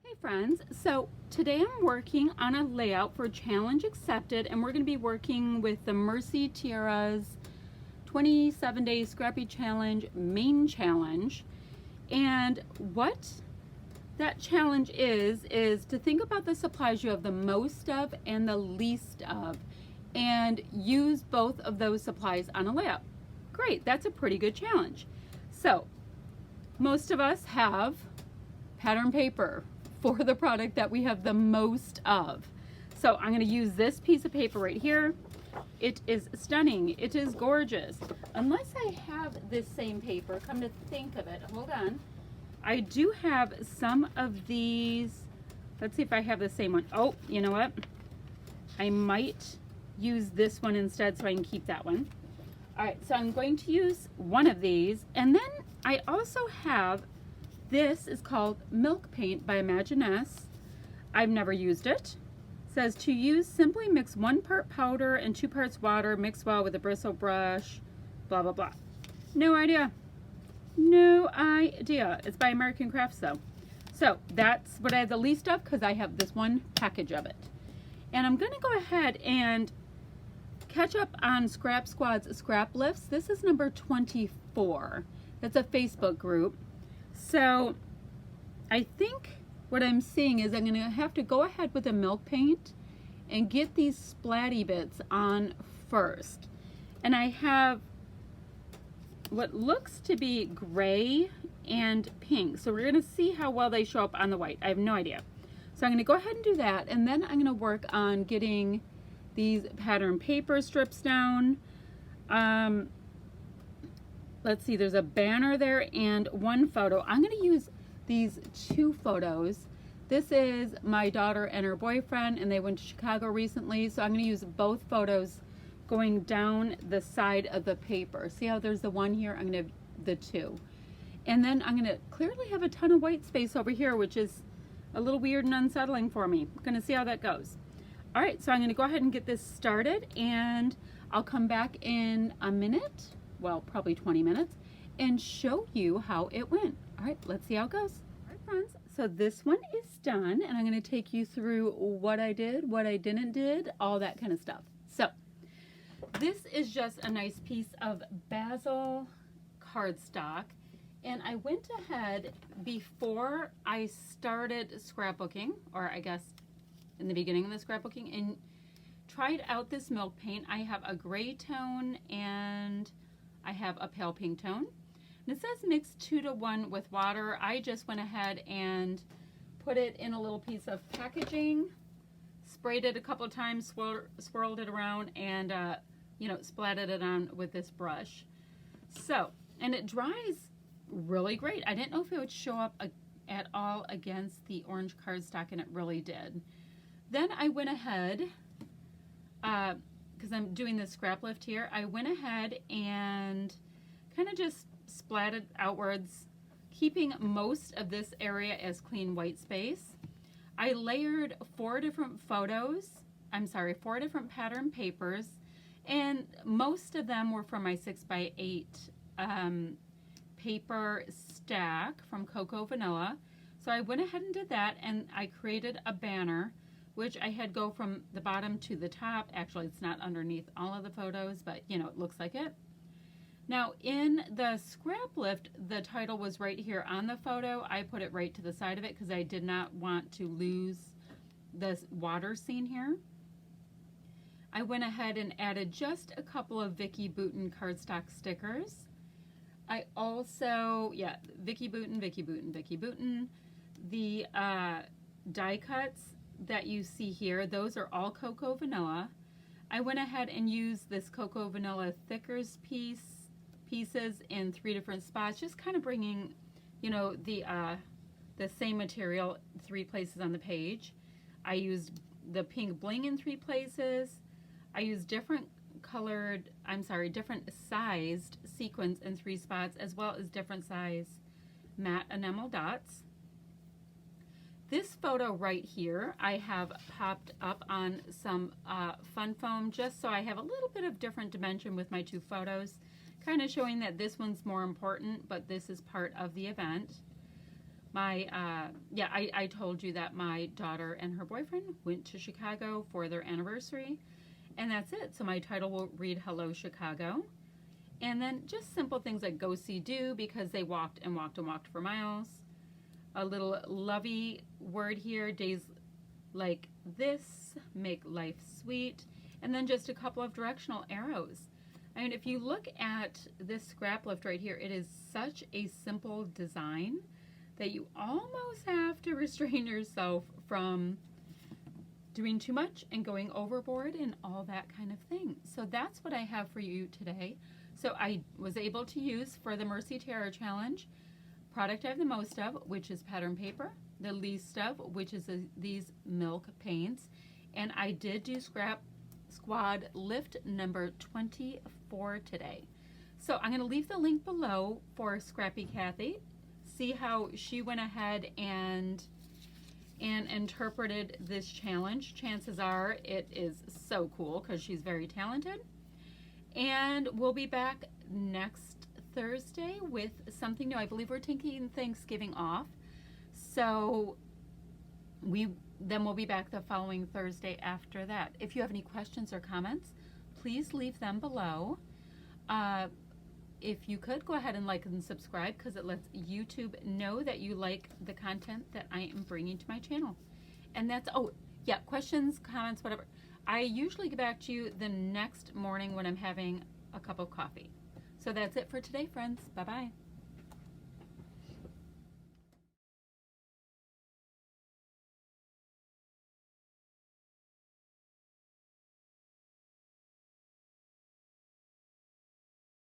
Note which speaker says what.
Speaker 1: Hey friends, so today I'm working on a layout for Challenge Accepted, and we're going to be working with the Mercy Tiara's 27-day Scrappy Challenge main challenge. And what that challenge is to think about the supplies you have the most of and the least of, and use both of those supplies on a layout. Great, that's a pretty good challenge. So most of us have pattern paper for the product that we have the most of. So I'm going to use this piece of paper right here. It is stunning. It is gorgeous. Unless I have this same paper, come to think of it, hold on. I do have some of these. Let's see if I have the same one. Oh, you know what? I might use this one instead so I can keep that one. All right, so I'm going to use one of these. And then I also have, this is called Milk Paint by Imaginess. I've never used it. It says to use, simply mix 1 part powder and 2 parts water, mix well with a bristle brush, blah, blah, blah. No idea. No idea. It's by American Crafts though. So that's what I have the least of because I have this one package of it. And I'm gonna go ahead and catch up on Scrap Squad's scrap lifts. This is number 24. That's a Facebook group. So I think what I'm seeing is I'm going to have to go ahead with the milk paint and get these splatty bits on first. And I have what looks to be gray and pink. So we're going to see how well they show up on the white. I have no idea. So I'm going to go ahead and do that. And then I'm going to work on getting these pattern paper strips down. Let's see, there's a banner there and one photo. I'm going to use these 2 photos. This is my daughter and her boyfriend, and they went to Chicago recently, so I'm going to use both photos going down the side of the paper. See how there's the one here? I'm going to have the 2. And then I'm going to clearly have a ton of white space over here, which is a little weird and unsettling for me. I'm going to see how that goes. All right, so I'm going to go ahead and get this started, and I'll come back in a minute. Well, probably 20 minutes, and show you how it went. All right, let's see how it goes. All right, friends, so this one is done, and I'm going to take you through what I did, what I didn't did, all that kind of stuff. So this is just a nice piece of basil cardstock, and I went ahead before I started scrapbooking, or I guess in the beginning of the scrapbooking, and tried out this milk paint. I have a gray tone and I have a pale pink tone. And it says mix 2 to 1 with water. I just went ahead and put it in a little piece of packaging, sprayed it a couple of times, swirled it around, and splattered it on with this brush. So, and it dries really great. I didn't know if it would show up at all against the orange cardstock, and it really did. Then I went ahead, because I'm doing this scrap lift here, I went ahead and kind of just splatted outwards, keeping most of this area as clean white space. I layered 4 different pattern papers, and most of them were from my 6x8 paper stack from Cocoa Vanilla. So I went ahead and did that, and I created a banner, which I had go from the bottom to the top. Actually, it's not underneath all of the photos, but it looks like it. Now in the scrap lift, the title was right here on the photo. I put it right to the side of it because I did not want to lose this water scene here. I went ahead and added just a couple of Vicki Boutin cardstock stickers. I also, Vicki Boutin. The die cuts that you see here, those are all Cocoa Vanilla. I went ahead and used this Cocoa Vanilla thickers pieces in 3 different spots, just kind of bringing, the same material 3 places on the page. I used the pink bling in 3 places. I used different sized sequins in 3 spots, as well as different size matte enamel dots. This photo right here I have popped up on some fun foam, just so I have a little bit of different dimension with my 2 photos, kind of showing that this one's more important, but this is part of the event. Yeah, I told you that my daughter and her boyfriend went to Chicago for their anniversary, and that's it. So my title will read Hello Chicago. And then just simple things like go see do, because they walked and walked and walked for miles. A little lovey word here, days like this make life sweet. And then just a couple of directional arrows. I mean, if you look at this scrap lift right here, it is such a simple design that you almost have to restrain yourself from doing too much and going overboard and all that kind of thing. So that's what I have for you today. So I was able to use for the Mercy Tiara Challenge, product I have the most of, which is pattern paper, the least of, which is these milk paints, and I did do scrap squad lift number 24 today. So I'm going to leave the link below for Scrappy Kathy. See how she went ahead and interpreted this challenge. Chances are it is so cool because she's very talented. And we'll be back next Thursday with something new. I believe we're taking Thanksgiving off. So then we'll be back the following Thursday after that. If you have any questions or comments, please leave them below. If you could, go ahead and like and subscribe, because it lets YouTube know that you like the content that I am bringing to my channel. And that's, oh, yeah, questions, comments, whatever. I usually get back to you the next morning when I'm having a cup of coffee. So that's it for today, friends. Bye-bye.